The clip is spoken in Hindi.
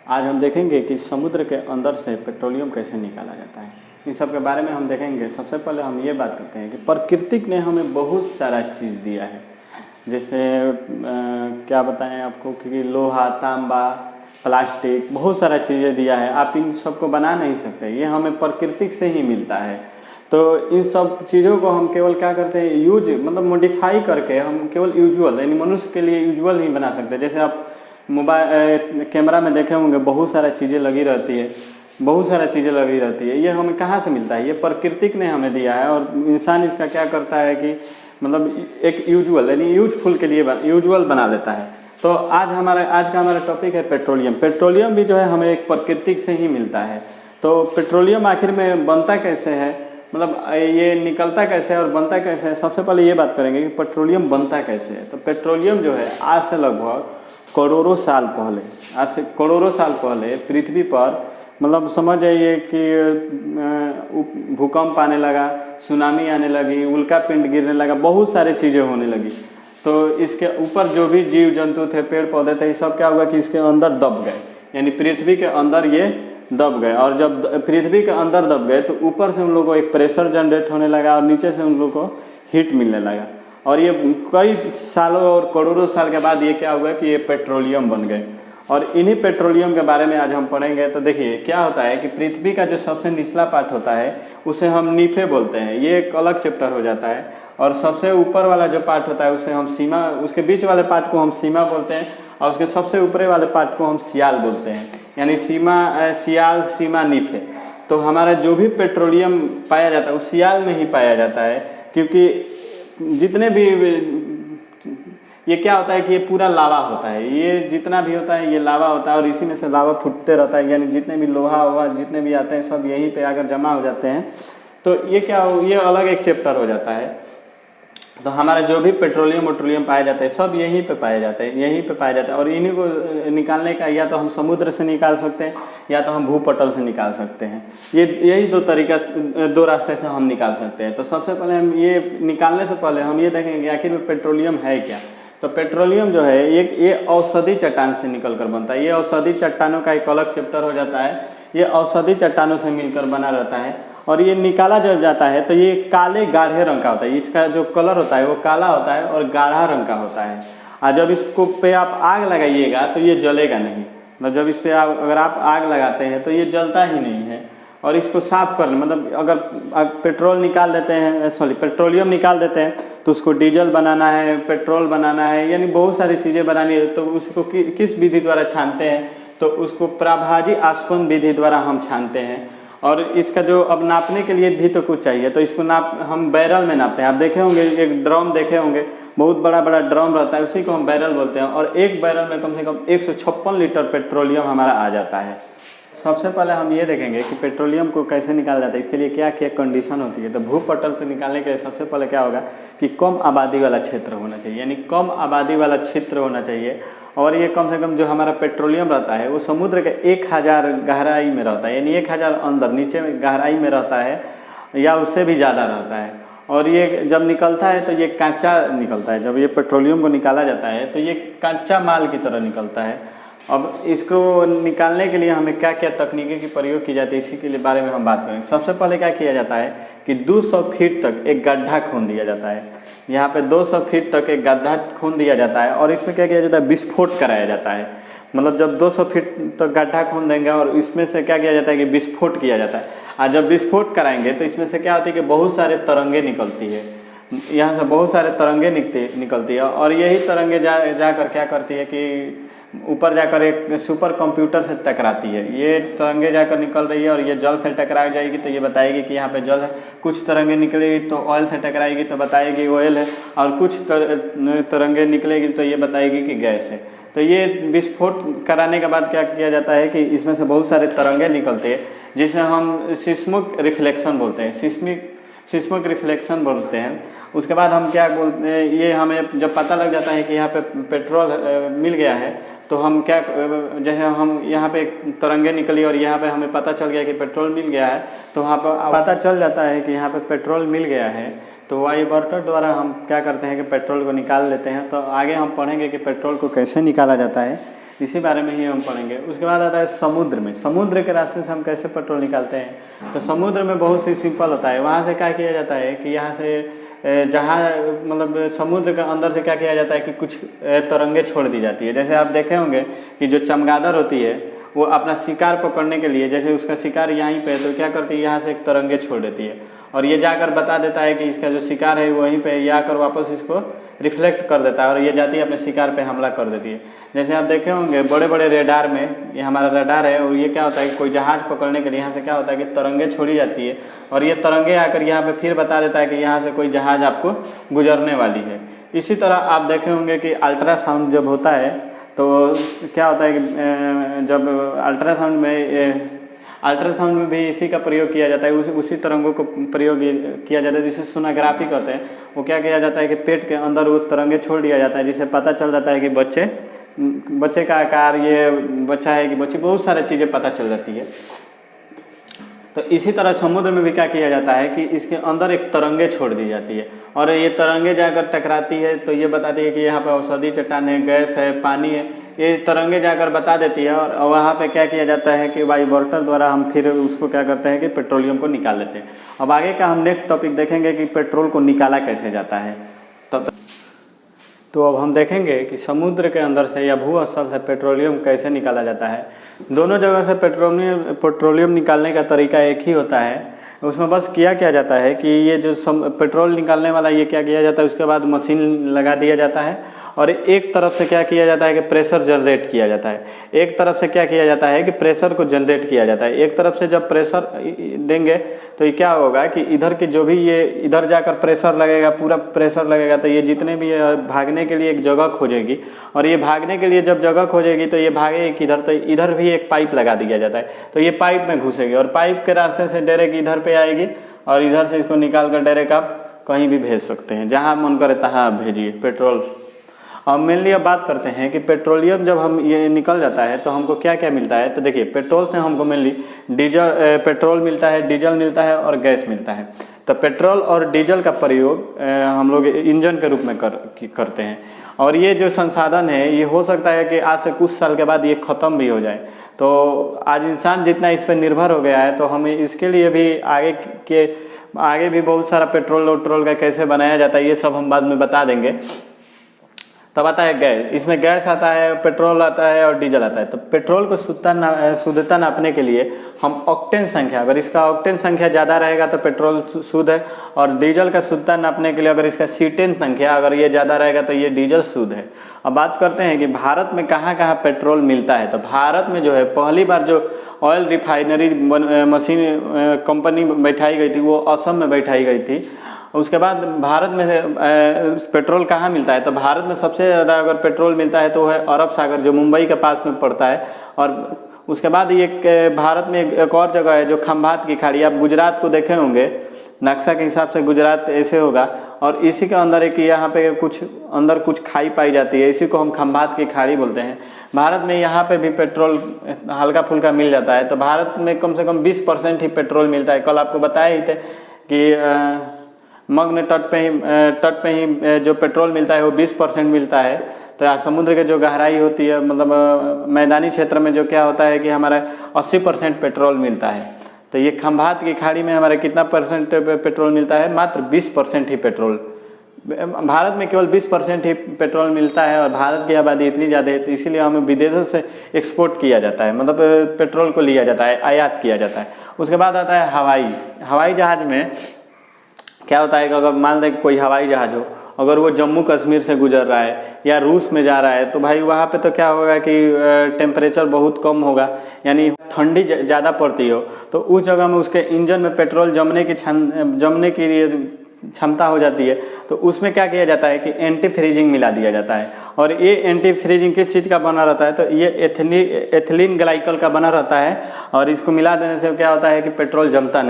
आज हम देखेंगे कि समुद्र के अंदर से पेट्रोलियम कैसे निकाला जाता है। इन सब के बारे में हम देखेंगे। सबसे पहले हम ये बात करते हैं कि प्रकृति ने हमें बहुत सारा चीज़ दिया है। जैसे क्या बताएं आपको कि लोहा, तांबा, प्लास्टिक, बहुत सारा चीज़ें दिया है। आप इन सबको बना नहीं सकते, ये हमें प्रकृति से ही मिलता है। तो इन सब चीज़ों को हम केवल क्या करते हैं, यूज मतलब मॉडिफाई करके हम केवल यूजुअल यानी मनुष्य के लिए यूजुअल ही बना सकते हैं। जैसे आप मोबाइल कैमरा में देखे होंगे, बहुत सारा चीज़ें लगी रहती है, बहुत सारा चीज़ें लगी रहती है। ये हमें कहाँ से मिलता है? ये प्रकृति ने हमें दिया है। और इंसान इसका क्या करता है कि मतलब एक यूजुअल यानी यूजफुल के लिए यूजुअल बना लेता है। तो आज का हमारा टॉपिक है पेट्रोलियम। पेट्रोलियम भी जो है हमें एक प्रकृति से ही मिलता है। तो पेट्रोलियम आखिर में बनता कैसे है, मतलब ये निकलता कैसे है और बनता कैसे है। सबसे पहले ये बात करेंगे कि पेट्रोलियम बनता कैसे है। तो पेट्रोलियम जो है आज से लगभग करोड़ों साल पहले पृथ्वी पर मतलब समझ जाइए कि भूकंप आने लगा, सुनामी आने लगी, उल्का पिंड गिरने लगा, बहुत सारी चीज़ें होने लगी। तो इसके ऊपर जो भी जीव जंतु थे, पेड़ पौधे थे, ये सब क्या हुआ कि इसके अंदर दब गए, यानी पृथ्वी के अंदर ये दब गए। और जब पृथ्वी के अंदर दब गए तो ऊपर से उन लोगों को एक प्रेशर जनरेट होने लगा और नीचे से उन लोगों को हीट मिलने लगा। और ये कई सालों और करोड़ों साल के बाद ये क्या हुआ कि ये पेट्रोलियम बन गए। और इन्हीं पेट्रोलियम के बारे में आज हम पढ़ेंगे। तो देखिए क्या होता है कि पृथ्वी का जो सबसे निचला पार्ट होता है उसे हम नीफे बोलते हैं, ये एक अलग चैप्टर हो जाता है। और सबसे ऊपर वाला जो पार्ट होता है उसे हम सीमा, उसके बीच वाले पार्ट को हम सीमा बोलते हैं, और उसके सबसे ऊपरी वाले पार्ट को हम सियाल बोलते हैं, यानी सियाल, सीमा, नीफे। तो हमारा जो भी पेट्रोलियम पाया जाता है वो सियाल में ही पाया जाता है, क्योंकि जितने भी ये क्या होता है कि ये पूरा लावा होता है, ये जितना भी होता है ये लावा होता है और इसी में से लावा फूटते रहता है। यानी जितने भी लोहा हुआ, जितने भी आते हैं सब यहीं पे आकर जमा हो जाते हैं। तो ये क्या हो, ये अलग एक चैप्टर हो जाता है। तो हमारा जो भी पेट्रोलियम पाया जाता है सब यहीं पे पाया जाता है, और इन्हीं को निकालने का या तो हम समुद्र से निकाल सकते हैं या तो हम भूपटल से निकाल सकते हैं। यही दो रास्ते से हम निकाल सकते हैं। तो सबसे पहले हम ये निकालने से पहले हम ये देखेंगे आखिर में पेट्रोलियम है क्या। तो पेट्रोलियम जो है ये औषधि चट्टान से निकल कर बनता है। ये औषधि चट्टानों का एक अलग चैप्टर हो जाता है। ये औषधि चट्टानों से मिलकर बना रहता है और ये निकाला जब जाता है तो ये काले गाढ़े रंग का होता है। इसका जो कलर होता है वो काला होता है और गाढ़ा रंग का होता है। और जब इसको पे आप आग लगाइएगा तो ये जलेगा नहीं, मतलब जब इस पर अगर आप आग लगाते हैं तो ये जलता ही नहीं है। और इसको साफ करना मतलब अगर पेट्रोलियम निकाल देते हैं तो उसको डीजल बनाना है, पेट्रोल बनाना है, यानी बहुत सारी चीज़ें बनानी है। तो उसको किस विधि द्वारा छानते हैं, तो उसको प्रभाजी आस्वन विधि द्वारा हम छानते हैं। और इसका जो अब नापने के लिए भी तो कुछ चाहिए, तो इसको हम बैरल में नापते हैं। आप देखे होंगे एक ड्रम देखे होंगे, बहुत बड़ा बड़ा ड्रम रहता है, उसी को हम बैरल बोलते हैं। और एक बैरल में कम से कम 156 लीटर पेट्रोलियम हमारा आ जाता है। सबसे पहले हम ये देखेंगे कि पेट्रोलियम को कैसे निकाला जाता है, इसके लिए क्या क्या कंडीशन होती है। तो भूपटल को निकालने के लिए सबसे पहले क्या होगा कि कम आबादी वाला क्षेत्र होना चाहिए, यानी कम आबादी वाला क्षेत्र होना चाहिए। और ये कम से कम जो हमारा पेट्रोलियम रहता है वो समुद्र के 1000 गहराई में रहता है, यानी 1000 अंदर नीचे में गहराई में रहता है या उससे भी ज़्यादा रहता है। और ये जब निकलता है तो ये कच्चा निकलता है। जब ये पेट्रोलियम को निकाला जाता है तो ये कच्चा माल की तरह निकलता है। अब इसको निकालने के लिए हमें क्या क्या तकनीकी की प्रयोग की जाती है, इसी के लिए बारे में हम बात करेंगे। सबसे पहले क्या किया जाता है कि 200 फीट तक एक गड्ढा खोद दिया जाता है। यहाँ पे 200 फीट तक एक गड्ढा खोद दिया जाता है और इसमें क्या किया जाता है, विस्फोट कराया जाता है। मतलब जब 200 फीट तक गड्ढा खोद देंगे और इसमें से क्या किया जाता है कि विस्फोट किया जाता है। और जब विस्फोट कराएंगे तो इसमें से क्या होती है कि बहुत सारे तरंगे निकलती है, यहाँ से बहुत सारे तरंगे निकलती है। और यही तरंगे जाकर क्या करती है कि ऊपर जाकर एक सुपर कंप्यूटर से टकराती है। ये तरंगे जाकर निकल रही है और ये जल से टकरा जाएगी तो ये बताएगी कि यहाँ पे जल है। कुछ तरंगे निकलेगी तो ऑयल से टकराएगी तो बताएगी ऑयल है, और कुछ तरंगे निकलेगी तो ये बताएगी कि गैस है। तो ये विस्फोट कराने के बाद क्या किया जाता है कि इसमें से बहुत सारे तरंगे निकलते हैं जिसे हम सिस्मिक रिफ्लेक्शन बोलते हैं, सिस्मिक रिफ्लेक्शन बोलते हैं। उसके बाद हम क्या बोलते हैं, ये हमें जब पता लग जाता है कि यहाँ पे पेट्रोल मिल गया है तो हम क्या, जैसे हम यहाँ पे तरंगे निकली और यहाँ पे हमें पता चल गया कि पेट्रोल मिल गया है, तो वहाँ पर पता चल जाता है कि यहाँ पे पेट्रोल मिल गया है। तो वाइब्रेटर द्वारा हम क्या करते हैं कि पेट्रोल को निकाल लेते हैं। तो आगे हम पढ़ेंगे कि पेट्रोल को कैसे निकाला जाता है। इसी बारे में ही हम पढ़ेंगे। उसके बाद आता है समुद्र में। समुद्र के रास्ते से हम कैसे पेट्रोल निकालते हैं, तो समुद्र में बहुत सी सिंपल होता है। वहाँ से क्या किया जाता है कि यहाँ से जहाँ मतलब समुद्र के अंदर से क्या किया जाता है कि कुछ तरंगे छोड़ दी जाती है। जैसे आप देखे होंगे कि जो चमगादड़ होती है वो अपना शिकार पकड़ने के लिए, जैसे उसका शिकार यहीं पे है तो क्या करती है, यहाँ से एक तरंगे छोड़ देती है और ये जाकर बता देता है कि इसका जो शिकार है वहीं पे, ये आकर वापस इसको रिफ्लेक्ट कर देता है और ये जाती है अपने शिकार पे हमला कर देती है। जैसे आप देखे होंगे बड़े बड़े रेडार में, ये हमारा रडार है और ये क्या होता है कि कोई जहाज़ पकड़ने के लिए यहाँ से क्या होता है कि तरंगे छोड़ी जाती है और ये तरंगे आकर यहाँ पे फिर बता देता है कि यहाँ से कोई जहाज़ आपको गुजरने वाली है। इसी तरह आप देखे होंगे कि अल्ट्रासाउंड जब होता है तो क्या होता है कि जब अल्ट्रासाउंड में भी इसी का प्रयोग किया जाता है, उसी तरंगों को प्रयोग किया जाता है जिसे सोनोग्राफी कहते हैं। वो क्या किया जाता है कि पेट के अंदर वो तरंगे छोड़ दिया जाता है जिससे पता चल जाता है कि बच्चे का आकार, ये बच्चा है कि बच्ची, बहुत सारी चीज़ें पता चल जाती है। तो इसी तरह समुद्र में भी क्या किया जाता है कि इसके अंदर एक तरंगे छोड़ दी जाती है और ये तरंगे जाकर टकराती है तो ये बताती है कि यहाँ पर औषधि चट्टान है, गैस है, पानी है। ये तरंगे जाकर बता देती है और वहाँ पे क्या किया जाता है कि वाइब्रेटर द्वारा हम फिर उसको क्या करते हैं कि पेट्रोलियम को निकाल लेते हैं। अब आगे का हम नेक्स्ट टॉपिक देखेंगे कि पेट्रोल को निकाला कैसे जाता है। तो अब हम देखेंगे कि समुद्र के अंदर से या भूस्थल से पेट्रोलियम कैसे निकाला जाता है। दोनों जगह से पेट्रोलियम निकालने का तरीका एक ही होता है। उसमें बस क्या जाता है कि ये जो पेट्रोल निकालने वाला ये क्या किया जाता है, उसके बाद मशीन लगा दिया जाता है और एक तरफ से क्या किया जाता है कि प्रेशर जनरेट किया जाता है। एक तरफ से क्या किया जाता है कि प्रेशर को जनरेट किया जाता है। एक तरफ से जब प्रेशर देंगे तो ये क्या होगा कि इधर के जो भी ये इधर जाकर प्रेशर लगेगा, पूरा प्रेशर लगेगा तो ये जितने भी भागने के लिए एक जगह खोजेगी और ये भागने के लिए जब जगह खोजेगी तो ये भागेगी किधर, तो इधर भी एक पाइप लगा दिया जाता है तो ये पाइप में घुसेगी और पाइप के रास्ते से डायरेक्ट इधर पे आएगी और इधर से इसको निकाल कर डायरेक्ट आप कहीं भी भेज सकते हैं, जहाँ मन करे तहाँ आप भेजिए पेट्रोल। अब मेनली अब बात करते हैं कि पेट्रोलियम जब हम ये निकल जाता है तो हमको क्या क्या मिलता है। तो देखिए पेट्रोल से हमको मेनली पेट्रोल मिलता है, डीजल मिलता है और गैस मिलता है। तो पेट्रोल और डीजल का प्रयोग हम लोग इंजन के रूप में करते हैं और ये जो संसाधन है ये हो सकता है कि आज से कुछ साल के बाद ये ख़त्म भी हो जाए। तो आज इंसान जितना इस पर निर्भर हो गया है तो हमें इसके लिए भी आगे भी बहुत सारा पेट्रोल का कैसे बनाया जाता है ये सब हम बाद में बता देंगे। तब आता है गैस। इसमें गैस आता है, पेट्रोल आता है और डीजल आता है। तो पेट्रोल को शुद्धता नापने के लिए हम ऑक्टेन संख्या, अगर इसका ऑक्टेन संख्या ज़्यादा रहेगा तो पेट्रोल शुद्ध है और डीजल का शुद्धता नापने के लिए अगर इसका सीटेन संख्या अगर ये ज़्यादा रहेगा तो ये डीजल शुद्ध है। अब बात करते हैं कि भारत में कहाँ कहाँ पेट्रोल मिलता है। तो भारत में जो है पहली बार जो ऑयल रिफाइनरी मशीन कंपनी बैठाई गई थी वो असम में बैठाई गई थी। उसके बाद भारत में पेट्रोल कहाँ मिलता है। तो भारत में सबसे ज़्यादा अगर पेट्रोल मिलता है तो वो है अरब सागर जो मुंबई के पास में पड़ता है। और उसके बाद ये भारत में एक और जगह है जो खंभात की खाड़ी। आप गुजरात को देखे होंगे, नक्शा के हिसाब से गुजरात ऐसे होगा और इसी के अंदर एक यहाँ पे कुछ खाई पाई जाती है, इसी को हम खंभात की खाड़ी बोलते हैं। भारत में यहाँ पे भी पेट्रोल हल्का फुल्का मिल जाता है। तो भारत में कम से कम 20% ही पेट्रोल मिलता है। कल आपको बताया ही थे कि मग्न तट पे ही जो पेट्रोल मिलता है वो 20% मिलता है। तो समुद्र के जो गहराई होती है, मतलब मैदानी क्षेत्र में जो क्या होता है कि हमारा 80% पेट्रोल मिलता है। तो ये खंभात की खाड़ी में हमारा कितना परसेंट पेट्रोल मिलता है, मात्र 20% ही पेट्रोल। भारत में केवल 20% ही पेट्रोल मिलता है और भारत की आबादी इतनी ज़्यादा है तो इसीलिए हमें विदेशों से एक्सपोर्ट किया जाता है, मतलब पेट्रोल को लिया जाता है, आयात किया जाता है। उसके बाद आता है हवाई जहाज़ में क्या होता है कि अगर मान लें कोई हवाई जहाज़ हो, अगर वो जम्मू कश्मीर से गुजर रहा है या रूस में जा रहा है तो भाई वहाँ पे तो क्या होगा कि टेम्परेचर बहुत कम होगा, यानी ठंडी ज़्यादा पड़ती हो तो उस जगह में उसके इंजन में पेट्रोल जमने की क्षमता हो जाती है। तो उसमें क्या किया जाता है कि एंटी फ्रीजिंग मिला दिया जाता है। और ये एंटी फ्रीजिंग किस चीज़ का बना रहता है, तो ये एथिलीन ग्लाइकॉल का बना रहता है और इसको मिला देने से क्या होता है कि पेट्रोल जमता नहीं।